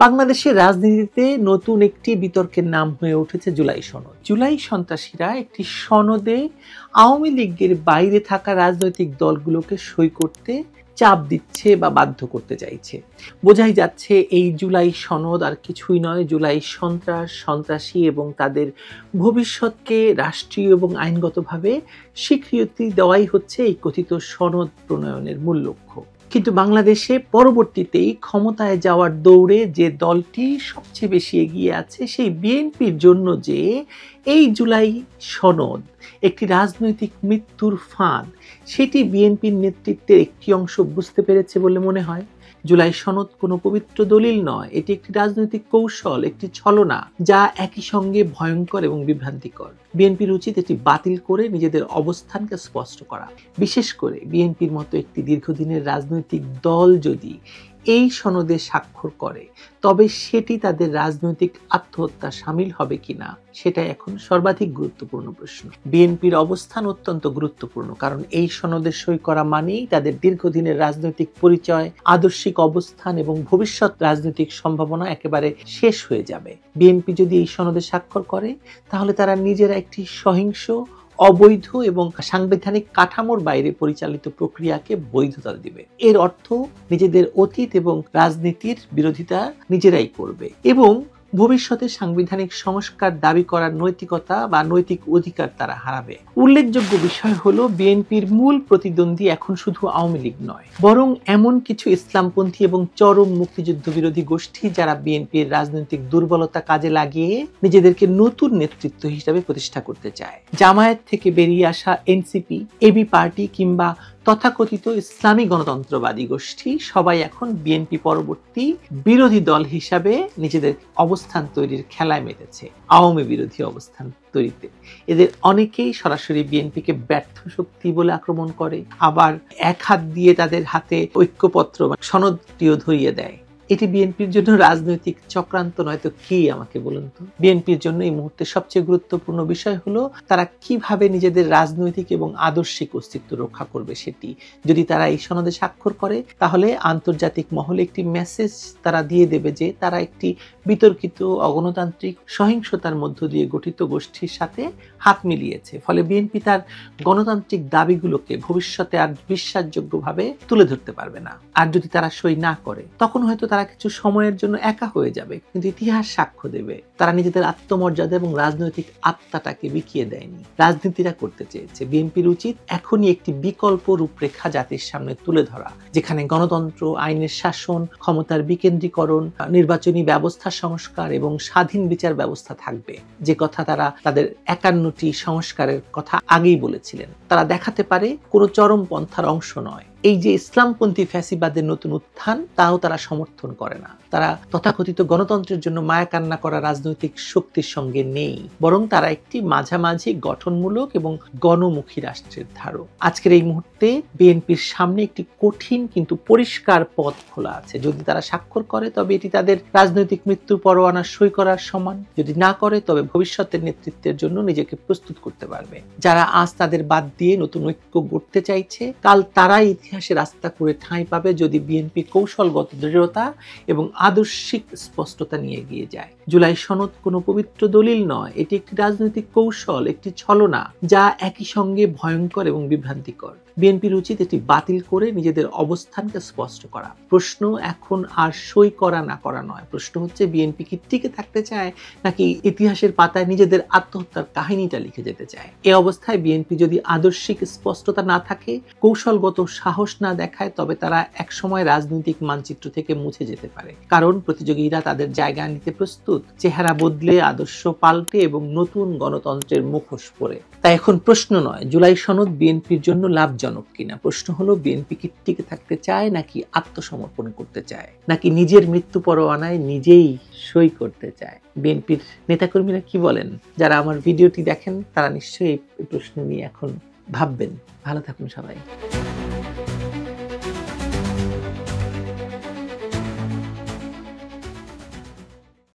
বাংলাদেশের রাজনীতিতে নতুন একটি বিতর্কের নাম হয়ে উঠেছে জুলাই সনদ। জুলাই সন্ত্রাসীরা একটি সনদে আওয়ামী লীগের বাইরে থাকা রাজনৈতিক দলগুলোকে সই করতে চাপ দিচ্ছে বা বাধ্য করতে চাইছে। বোঝাই যাচ্ছে এই জুলাই সনদ আর কিছুই নয়, জুলাই সন্ত্রাসী এবং তাদের ভবিষ্যৎকে রাষ্ট্রীয় এবং আইনগতভাবে স্বীকৃতি দেওয়াই হচ্ছে এই কথিত সনদ প্রণয়নের মূল লক্ষ্য। কিন্তু বাংলাদেশে পরবর্তীতেই ক্ষমতায় যাওয়ার দৌড়ে যে দলটি সবচেয়ে বেশি এগিয়ে আছে সেই বিএনপির জন্য যে এই জুলাই সনদ একটি রাজনৈতিক মৃত্যুর ফাঁদ, সেটি বিএনপির নেতৃত্বের একটি অংশ বুঝতে পেরেছে বলে মনে হয়। জুলাই সনদ কোনো পবিত্র দলিল নয়, এটি একটি রাজনৈতিক কৌশল, একটি ছলনা, যা একই সঙ্গে ভয়ঙ্কর এবং বিভ্রান্তিকর। বিএনপির উচিত এটি বাতিল করে নিজেদের অবস্থানকে স্পষ্ট করা। বিশেষ করে বিএনপির মতো একটি দীর্ঘদিনের রাজনৈতিক দল যদি এই সনদে স্বাক্ষর করে তবে সেটি তাদের রাজনৈতিক আত্মহত্যা সামিল হবে কিনা সেটা এখন সর্বাধিক গুরুত্বপূর্ণ প্রশ্ন। বিএনপির অবস্থান অত্যন্ত গুরুত্বপূর্ণ, কারণ এই সনদে সই করা মানেই তাদের দীর্ঘদিনের রাজনৈতিক পরিচয়, আদর্শিক অবস্থান এবং ভবিষ্যৎ রাজনৈতিক সম্ভাবনা একেবারে শেষ হয়ে যাবে। বিএনপি যদি এই সনদে স্বাক্ষর করে তাহলে তারা নিজেরা একটি সহিংস, অবৈধ এবং সাংবিধানিক কাঠামোর বাইরে পরিচালিত প্রক্রিয়াকে বৈধতা দিবে। এর অর্থ নিজেদের অতীত এবং রাজনীতির বিরোধিতা নিজেরাই করবে এবং ভবিষ্যতে সাংবিধানিক সংস্কার দাবি করার নৈতিকতা বা নৈতিক অধিকার তারা হারাবে। উল্লেখযোগ্য বিষয় হলো বিএনপির মূল প্রতিদ্বন্দ্বী এখন শুধু আওয়ামী লীগ নয়, বরং এমন কিছু ইসলামপন্থী এবং চরম মুক্তিযুদ্ধ বিরোধী গোষ্ঠী যারা বিএনপির রাজনৈতিক দুর্বলতা কাজে লাগিয়ে নিজেদেরকে নতুন নেতৃত্ব হিসেবে প্রতিষ্ঠা করতে চায়। জামায়াত থেকে বেরিয়ে আসা এনসিপি, এবি পার্টি কিংবা তথাকথিত ইসলামী গণতন্ত্রবাদী গোষ্ঠী সবাই এখন বিএনপি পরবর্তী বিরোধী দল হিসাবে নিজেদের অবস্থান তৈরির খেলায় মেতেছে, আওয়ামী বিরোধী অবস্থান তৈরিতে। এদের অনেকেই সরাসরি বিএনপিকে ব্যর্থ শক্তি বলে আক্রমণ করে, আবার এক হাত দিয়ে তাদের হাতে ঐক্যপত্র বা সনদটিও ধরিয়ে দেয়। এটি বিএনপির জন্য রাজনৈতিক চক্রান্ত নয় তো কি, আমাকে বলুন তো? বিএনপির জন্য এই মুহূর্তে সবচেয়ে গুরুত্বপূর্ণ বিষয় হলো তারা কিভাবে নিজেদের রাজনৈতিক এবং আদর্শিক অস্তিত্ব রক্ষা করবে সেটি। যদি তারা এই সনদে স্বাক্ষর করে তাহলে আন্তর্জাতিক মহলে একটি মেসেজ তারা দিয়ে দেবে যে তারা একটি বিতর্কিত, অগণতান্ত্রিক, সহিংসতার মধ্য দিয়ে গঠিত গোষ্ঠীর সাথে হাত মিলিয়েছে। ফলে বিএনপি তার গণতান্ত্রিক দাবিগুলোকে ভবিষ্যতে আর বিশ্বাসযোগ্যভাবে তুলে ধরতে পারবে না। আর যদি তারা সই না করে তখন হয়তো তারা কিছু সময়ের জন্য একা হয়ে যাবে, কিন্তু ইতিহাস সাক্ষ্য দেবে তারা নিজেদের আত্মমর্যাদা এবং রাজনৈতিক আত্মাটাকে বিকিয়ে দেয়নি। রাজনীতিরা করতে চেয়েছে। বিএনপির উচিত এখনই একটি বিকল্প রূপরেখা জাতির সামনে তুলে ধরা, যেখানে গণতন্ত্র, আইনের শাসন, ক্ষমতার বিকেন্দ্রীকরণ, নির্বাচনী ব্যবস্থা সংস্কার এবং স্বাধীন বিচার ব্যবস্থা থাকবে। যে কথা তারা তাদের 51টি সংস্কারের কথা আগেই বলেছিলেন। তারা দেখাতে পারে কোনো চরমপন্থার অংশ নয়। এই যে ইসলামপন্থী ফ্যাসিবাদের নতুন উত্থান, তাও তারা সমর্থন করে না। তারা তথাকথিত গণতন্ত্রের জন্য মায়া কান্না করা রাজনৈতিক শক্তির সঙ্গে নেই, বরং তারা একটি মাঝামাঝি গঠনমূলক এবং গণমুখী রাষ্ট্রের ধারক। আজকের এই মুহূর্তে বিএনপির সামনে একটি কঠিন কিন্তু পরিষ্কার পথ খোলা আছে। যদি তারা স্বাক্ষর করে তবে এটি তাদের রাজনৈতিক মৃত্যুর পরোয়ানা সই করার সমান। যদি না করে তবে ভবিষ্যতের নেতৃত্বের জন্য নিজেকে প্রস্তুত করতে পারবে। যারা আজ তাদের বাদ দিয়ে নতুন ঐক্য গড়তে চাইছে, কাল তারাই ইতিহাসে রাস্তা করে ঠাঁই পাবে যদি বিএনপি কৌশলগত দৃঢ়তা এবং আদর্শিক স্পষ্টতা নিয়ে এগিয়ে যায়। জুলাই সনদ কোনো পবিত্র দলিল নয়, এটি একটি রাজনৈতিক কৌশল, একটি ছলনা, যা একই সঙ্গে ভয়ঙ্কর এবং বিভ্রান্তিকর। বিএনপির উচিত এটি বাতিল করে নিজেদের অবস্থানকে স্পষ্ট করা। প্রশ্ন এখন আর সই করা না করা নয়, প্রশ্ন হচ্ছে বিএনপি কি টিকে থাকতে চায় নাকি ইতিহাসের পাতায় নিজেদের আত্মহত্যার কাহিনীটা লিখে যেতে চায়। এই অবস্থায় বিএনপি যদি আদর্শিক স্পষ্টতা না থাকে, কৌশলগত সাহস না দেখায়, তবে তারা একসময় রাজনৈতিক মানচিত্র থেকে মুছে যেতে পারে। কারণ প্রতিযোগীরা তাদের জায়গা নিতে প্রস্তুত, চেহারা বদলে, আদর্শ পাল্টে এবং নতুন গণতন্ত্রের মুখোশ পরে। তাই এখন প্রশ্ন নয় জুলাই সনদ বিএনপির জন্য লাভজনক কিনা, প্রশ্ন হলো বিএনপি কি টিকে থাকতে চায় নাকি আত্মসমর্পণ করতে চায়, নাকি নিজের মৃত্যু পরোয়ানায় নিজেই সই করতে চায়। বিএনপির নেতাকর্মীরা কি বলেন? যারা আমার ভিডিওটি দেখেন তারা নিশ্চয়ই এই প্রশ্ন নিয়ে এখন ভাববেন। ভালো থাকুন সবাই।